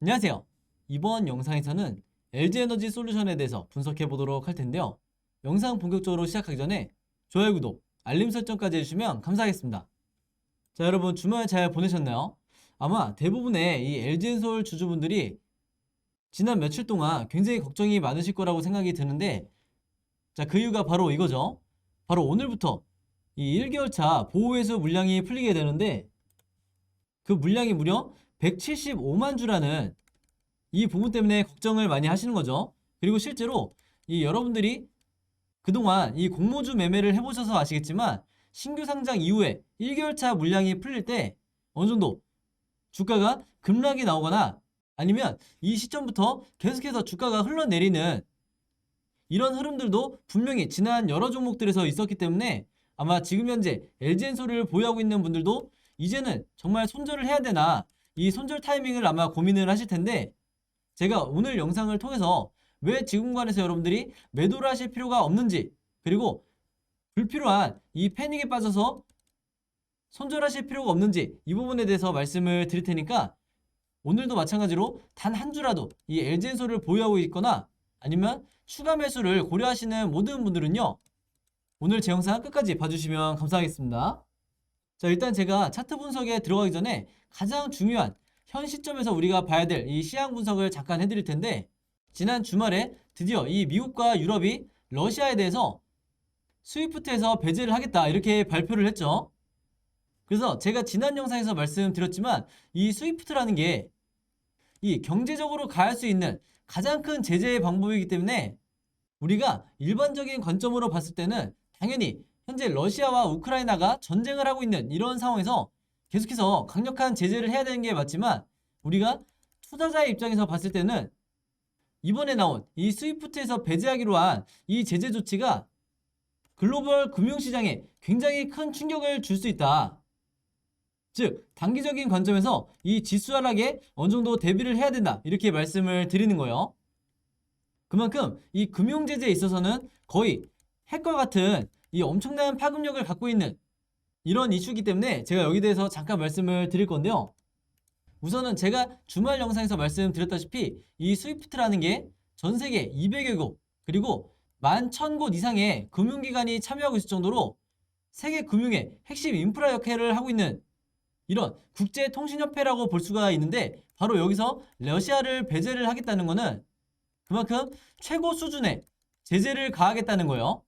안녕하세요. 이번 영상에서는 LG에너지 솔루션에 대해서 분석해 보도록 할 텐데요. 영상 본격적으로 시작하기 전에 좋아요, 구독, 알림 설정까지 해주시면 감사하겠습니다. 자, 여러분 주말 잘 보내셨나요? 아마 대부분의 이 LG엔솔 주주분들이 지난 며칠 동안 굉장히 걱정이 많으실 거라고 생각이 드는데, 자, 그 이유가 바로 이거죠. 바로 오늘부터 이 1개월차 보호회수 물량이 풀리게 되는데, 그 물량이 무려 175만 주라는 이 부분 때문에 걱정을 많이 하시는 거죠. 그리고 실제로 이 여러분들이 그동안 이 공모주 매매를 해보셔서 아시겠지만, 신규 상장 이후에 1개월차 물량이 풀릴 때 어느 정도 주가가 급락이 나오거나 아니면 이 시점부터 계속해서 주가가 흘러내리는 이런 흐름들도 분명히 지난 여러 종목들에서 있었기 때문에, 아마 지금 현재 LG엔솔을 보유하고 있는 분들도 이제는 정말 손절을 해야 되나, 이 손절 타이밍을 아마 고민을 하실 텐데, 제가 오늘 영상을 통해서 왜 지금 구간에서 여러분들이 매도를 하실 필요가 없는지, 그리고 불필요한 이 패닉에 빠져서 손절하실 필요가 없는지, 이 부분에 대해서 말씀을 드릴 테니까, 오늘도 마찬가지로 단 한 주라도 이 LG엔솔을 보유하고 있거나 아니면 추가 매수를 고려하시는 모든 분들은요, 오늘 제 영상 끝까지 봐주시면 감사하겠습니다. 자, 일단 제가 차트 분석에 들어가기 전에 가장 중요한 현 시점에서 우리가 봐야 될 이 시황 분석을 잠깐 해드릴 텐데, 지난 주말에 드디어 이 미국과 유럽이 러시아에 대해서 스위프트에서 배제를 하겠다 이렇게 발표를 했죠. 그래서 제가 지난 영상에서 말씀드렸지만, 이 스위프트라는 게 이 경제적으로 가할 수 있는 가장 큰 제재의 방법이기 때문에, 우리가 일반적인 관점으로 봤을 때는 당연히 현재 러시아와 우크라이나가 전쟁을 하고 있는 이런 상황에서 계속해서 강력한 제재를 해야 되는 게 맞지만, 우리가 투자자의 입장에서 봤을 때는 이번에 나온 이 스위프트에서 배제하기로 한 이 제재 조치가 글로벌 금융시장에 굉장히 큰 충격을 줄 수 있다. 즉, 단기적인 관점에서 이 지수 하락에 어느 정도 대비를 해야 된다, 이렇게 말씀을 드리는 거예요. 그만큼 이 금융제재에 있어서는 거의 핵과 같은 이 엄청난 파급력을 갖고 있는 이런 이슈이기 때문에 제가 여기 대해서 잠깐 말씀을 드릴 건데요. 우선은 제가 주말 영상에서 말씀드렸다시피 이 스위프트라는 게 전 세계 200여국 그리고 11,000곳 이상의 금융기관이 참여하고 있을 정도로 세계 금융의 핵심 인프라 역할을 하고 있는 이런 국제통신협회라고 볼 수가 있는데, 바로 여기서 러시아를 배제를 하겠다는 것은 그만큼 최고 수준의 제재를 가하겠다는 거예요.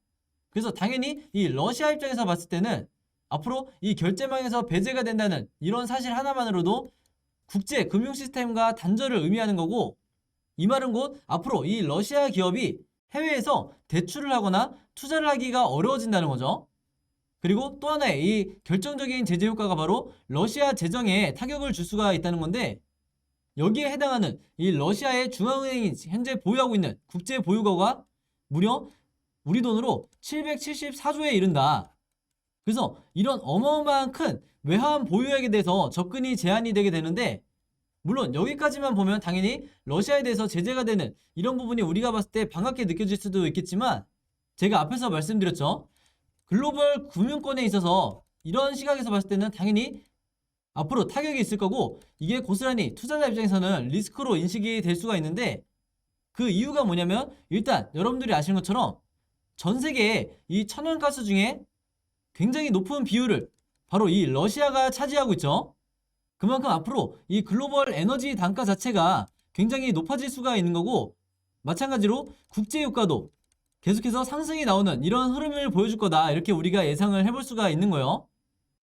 그래서 당연히 이 러시아 입장에서 봤을 때는 앞으로 이 결제망에서 배제가 된다는 이런 사실 하나만으로도 국제 금융 시스템과 단절을 의미하는 거고, 이 말은 곧 앞으로 이 러시아 기업이 해외에서 대출을 하거나 투자를 하기가 어려워진다는 거죠. 그리고 또 하나의 이 결정적인 제재 효과가 바로 러시아 재정에 타격을 줄 수가 있다는 건데, 여기에 해당하는 이 러시아의 중앙은행이 현재 보유하고 있는 국제 보유고가 무려 우리 돈으로 774조에 이른다. 그래서 이런 어마어마한 큰 외환 보유액에 대해서 접근이 제한이 되게 되는데, 물론 여기까지만 보면 당연히 러시아에 대해서 제재가 되는 이런 부분이 우리가 봤을 때 반갑게 느껴질 수도 있겠지만, 제가 앞에서 말씀드렸죠. 글로벌 금융권에 있어서 이런 시각에서 봤을 때는 당연히 앞으로 타격이 있을 거고, 이게 고스란히 투자자 입장에서는 리스크로 인식이 될 수가 있는데, 그 이유가 뭐냐면, 일단 여러분들이 아시는 것처럼 전 세계의 이 천연가스 중에 굉장히 높은 비율을 바로 이 러시아가 차지하고 있죠. 그만큼 앞으로 이 글로벌 에너지 단가 자체가 굉장히 높아질 수가 있는 거고, 마찬가지로 국제유가도 계속해서 상승이 나오는 이런 흐름을 보여줄 거다, 이렇게 우리가 예상을 해볼 수가 있는 거예요.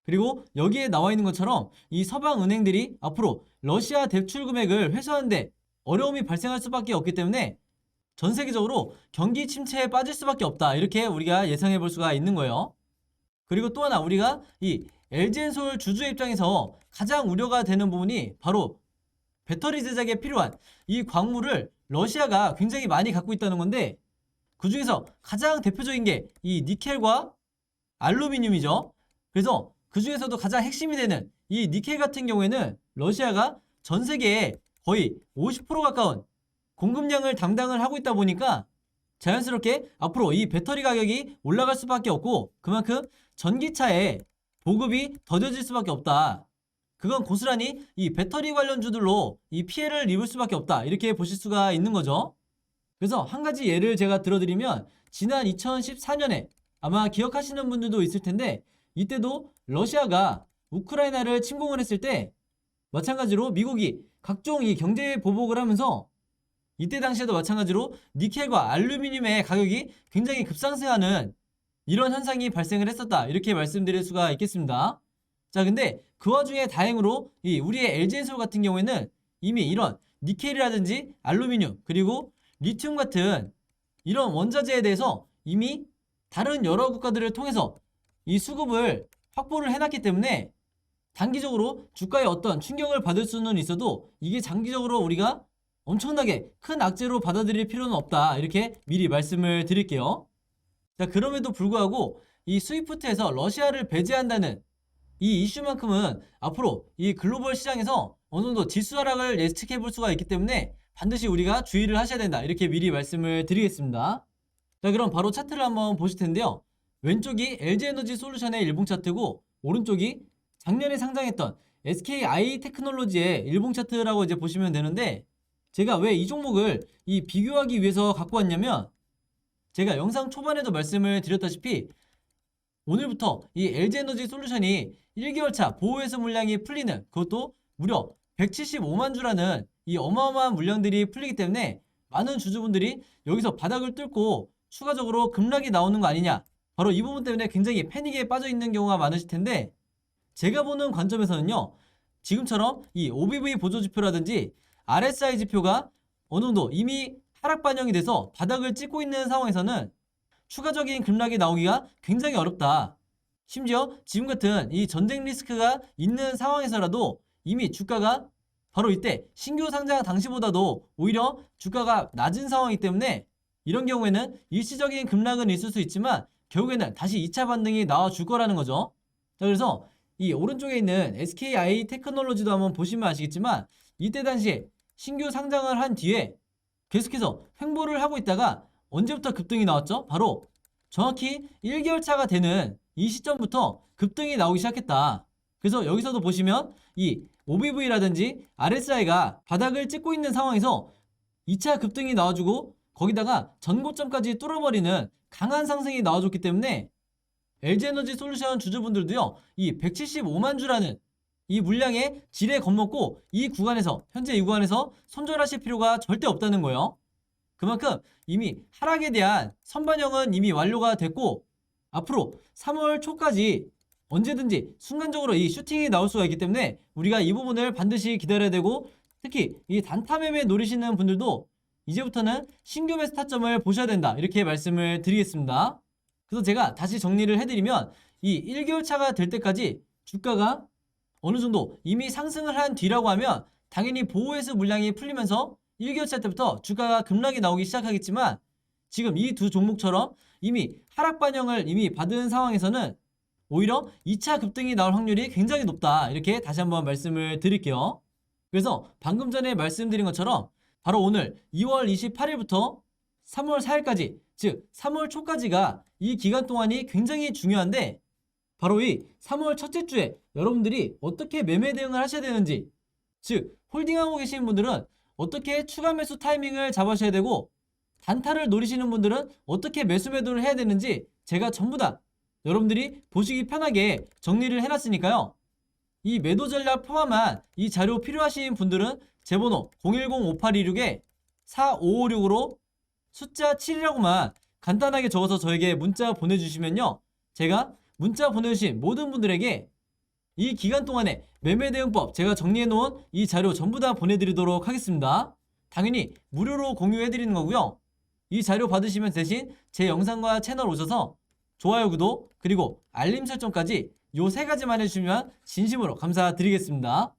그리고 여기에 나와 있는 것처럼 이 서방 은행들이 앞으로 러시아 대출 금액을 회수하는데 어려움이 발생할 수밖에 없기 때문에 전 세계적으로 경기 침체에 빠질 수밖에 없다, 이렇게 우리가 예상해 볼 수가 있는 거예요. 그리고 또 하나, 우리가 이 LG엔솔 주주의 입장에서 가장 우려가 되는 부분이 바로 배터리 제작에 필요한 이 광물을 러시아가 굉장히 많이 갖고 있다는 건데, 그 중에서 가장 대표적인 게 이 니켈과 알루미늄이죠. 그래서 그 중에서도 가장 핵심이 되는 이 니켈 같은 경우에는 러시아가 전 세계에 거의 50% 가까운 공급량을 담당을 하고 있다 보니까 자연스럽게 앞으로 이 배터리 가격이 올라갈 수밖에 없고, 그만큼 전기차에 보급이 더뎌질 수밖에 없다. 그건 고스란히 이 배터리 관련주들로 이 피해를 입을 수밖에 없다, 이렇게 보실 수가 있는 거죠. 그래서 한 가지 예를 제가 들어드리면, 지난 2014년에 아마 기억하시는 분들도 있을 텐데, 이때도 러시아가 우크라이나를 침공을 했을 때 마찬가지로 미국이 각종 이 경제 보복을 하면서 이때 당시에도 마찬가지로 니켈과 알루미늄의 가격이 굉장히 급상승하는 이런 현상이 발생을 했었다, 이렇게 말씀드릴 수가 있겠습니다. 자, 근데 그 와중에 다행으로 이 우리의 LG엔솔 같은 경우에는 이미 이런 니켈이라든지 알루미늄 그리고 리튬 같은 이런 원자재에 대해서 이미 다른 여러 국가들을 통해서 이 수급을 확보를 해놨기 때문에 단기적으로 주가에 어떤 충격을 받을 수는 있어도 이게 장기적으로 우리가 엄청나게 큰 악재로 받아들일 필요는 없다, 이렇게 미리 말씀을 드릴게요. 자, 그럼에도 불구하고 이 스위프트에서 러시아를 배제한다는 이 이슈만큼은 앞으로 이 글로벌 시장에서 어느 정도 지수 하락을 예측해 볼 수가 있기 때문에 반드시 우리가 주의를 하셔야 된다, 이렇게 미리 말씀을 드리겠습니다. 자, 그럼 바로 차트를 한번 보실 텐데요. 왼쪽이 LG에너지 솔루션의 일봉 차트고, 오른쪽이 작년에 상장했던 SKI 테크놀로지의 일봉 차트라고 이제 보시면 되는데, 제가 왜 이 종목을 이 비교하기 위해서 갖고 왔냐면, 제가 영상 초반에도 말씀을 드렸다시피 오늘부터 이 LG에너지 솔루션이 1개월차 보호회수 물량이 풀리는, 그것도 무려 175만 주라는 이 어마어마한 물량들이 풀리기 때문에 많은 주주분들이 여기서 바닥을 뚫고 추가적으로 급락이 나오는 거 아니냐, 바로 이 부분 때문에 굉장히 패닉에 빠져 있는 경우가 많으실 텐데, 제가 보는 관점에서는요, 지금처럼 이 OBV 보조지표라든지 RSI 지표가 어느 정도 이미 하락 반영이 돼서 바닥을 찍고 있는 상황에서는 추가적인 급락이 나오기가 굉장히 어렵다. 심지어 지금 같은 이 전쟁 리스크가 있는 상황에서라도 이미 주가가 바로 이때 신규 상장 당시보다도 오히려 주가가 낮은 상황이기 때문에 이런 경우에는 일시적인 급락은 있을 수 있지만 결국에는 다시 2차 반등이 나와줄 거라는 거죠. 자, 그래서 이 오른쪽에 있는 SKI 테크놀로지도 한번 보시면 아시겠지만, 이때 당시에 신규 상장을 한 뒤에 계속해서 횡보를 하고 있다가 언제부터 급등이 나왔죠? 바로 정확히 1개월 차가 되는 이 시점부터 급등이 나오기 시작했다. 그래서 여기서도 보시면 이 OBV라든지 RSI가 바닥을 찍고 있는 상황에서 2차 급등이 나와주고, 거기다가 전고점까지 뚫어버리는 강한 상승이 나와줬기 때문에 LG에너지 솔루션 주주분들도요, 이 175만 주라는 이 물량의 지뢰 겁먹고 이 구간에서, 현재 이 구간에서 손절하실 필요가 절대 없다는 거예요. 그만큼 이미 하락에 대한 선반영은 이미 완료가 됐고, 앞으로 3월 초까지 언제든지 순간적으로 이 슈팅이 나올 수가 있기 때문에 우리가 이 부분을 반드시 기다려야 되고, 특히 이 단타 매매 노리시는 분들도 이제부터는 신규 매수 타점을 보셔야 된다, 이렇게 말씀을 드리겠습니다. 그래서 제가 다시 정리를 해드리면, 이 1개월 차가 될 때까지 주가가 어느 정도 이미 상승을 한 뒤라고 하면 당연히 보호회수 물량이 풀리면서 1개월 차 때부터 주가가 급락이 나오기 시작하겠지만, 지금 이 두 종목처럼 이미 하락 반영을 이미 받은 상황에서는 오히려 2차 급등이 나올 확률이 굉장히 높다, 이렇게 다시 한번 말씀을 드릴게요. 그래서 방금 전에 말씀드린 것처럼 바로 오늘 2월 28일부터 3월 4일까지, 즉 3월 초까지가 이 기간 동안이 굉장히 중요한데, 바로 이 3월 첫째 주에 여러분들이 어떻게 매매 대응을 하셔야 되는지, 즉 홀딩하고 계신 분들은 어떻게 추가 매수 타이밍을 잡으셔야 되고, 단타를 노리시는 분들은 어떻게 매수 매도를 해야 되는지 제가 전부 다 여러분들이 보시기 편하게 정리를 해놨으니까요. 이 매도 전략 포함한 이 자료 필요하신 분들은 제 번호 010-5826-4556으로 숫자 7이라고만 간단하게 적어서 저에게 문자 보내주시면요, 제가 문자 보내주신 모든 분들에게 이 기간 동안에 매매 대응법 제가 정리해 놓은 이 자료 전부 다 보내드리도록 하겠습니다. 당연히 무료로 공유해드리는 거고요. 이 자료 받으시면 대신 제 영상과 채널 오셔서 좋아요, 구독, 그리고 알림 설정까지 요 세 가지만 해주시면 진심으로 감사드리겠습니다.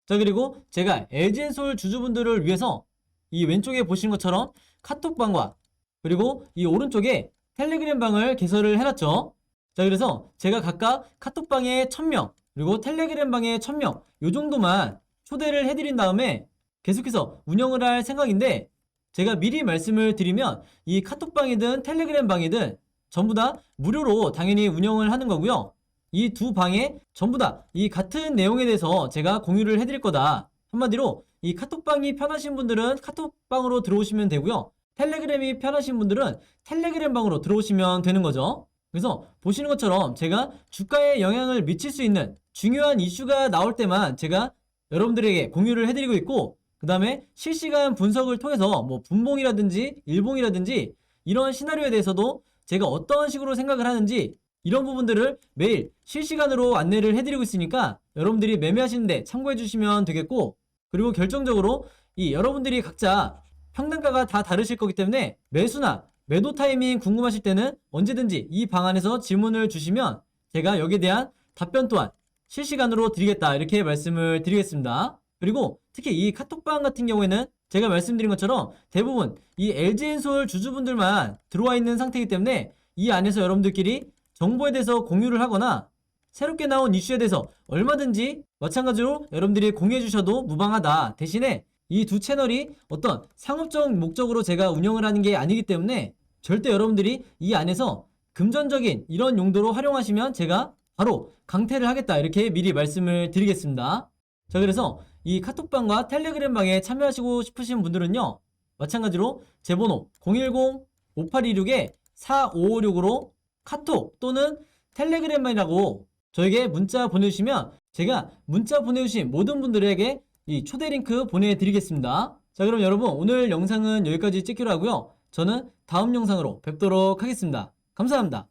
자, 그리고 제가 LG엔솔 주주분들을 위해서 이 왼쪽에 보신 것처럼 카톡방과 그리고 이 오른쪽에 텔레그램 방을 개설을 해놨죠. 자, 그래서 제가 각각 카톡방에 1000명 그리고 텔레그램 방에 1000명 요 정도만 초대를 해드린 다음에 계속해서 운영을 할 생각인데, 제가 미리 말씀을 드리면 이 카톡방이든 텔레그램 방이든 전부 다 무료로 당연히 운영을 하는 거고요. 이 두 방에 전부 다 이 같은 내용에 대해서 제가 공유를 해드릴 거다. 한마디로 이 카톡방이 편하신 분들은 카톡방으로 들어오시면 되고요. 텔레그램이 편하신 분들은 텔레그램 방으로 들어오시면 되는 거죠. 그래서 보시는 것처럼 제가 주가에 영향을 미칠 수 있는 중요한 이슈가 나올 때만 제가 여러분들에게 공유를 해드리고 있고, 그 다음에 실시간 분석을 통해서 뭐 분봉이라든지 일봉이라든지 이런 시나리오에 대해서도 제가 어떤 식으로 생각을 하는지 이런 부분들을 매일 실시간으로 안내를 해드리고 있으니까 여러분들이 매매하시는데 참고해 주시면 되겠고, 그리고 결정적으로 이 여러분들이 각자 평단가가 다 다르실 거기 때문에 매수나 매도 타이밍 궁금하실 때는 언제든지 이 방 안에서 질문을 주시면 제가 여기에 대한 답변 또한 실시간으로 드리겠다, 이렇게 말씀을 드리겠습니다. 그리고 특히 이 카톡방 같은 경우에는 제가 말씀드린 것처럼 대부분 이 LG엔솔 주주분들만 들어와 있는 상태이기 때문에 이 안에서 여러분들끼리 정보에 대해서 공유를 하거나 새롭게 나온 이슈에 대해서 얼마든지 마찬가지로 여러분들이 공유해 주셔도 무방하다. 대신에 이 두 채널이 어떤 상업적 목적으로 제가 운영을 하는 게 아니기 때문에 절대 여러분들이 이 안에서 금전적인 이런 용도로 활용하시면 제가 바로 강퇴를 하겠다, 이렇게 미리 말씀을 드리겠습니다. 자, 그래서 이 카톡방과 텔레그램 방에 참여하시고 싶으신 분들은요, 마찬가지로 제 번호 010-5826-4556으로 카톡 또는 텔레그램이라고 저에게 문자 보내주시면 제가 문자 보내주신 모든 분들에게 이 초대 링크 보내드리겠습니다. 자, 그럼 여러분 오늘 영상은 여기까지 찍기로 하고요. 저는 다음 영상으로 뵙도록 하겠습니다. 감사합니다.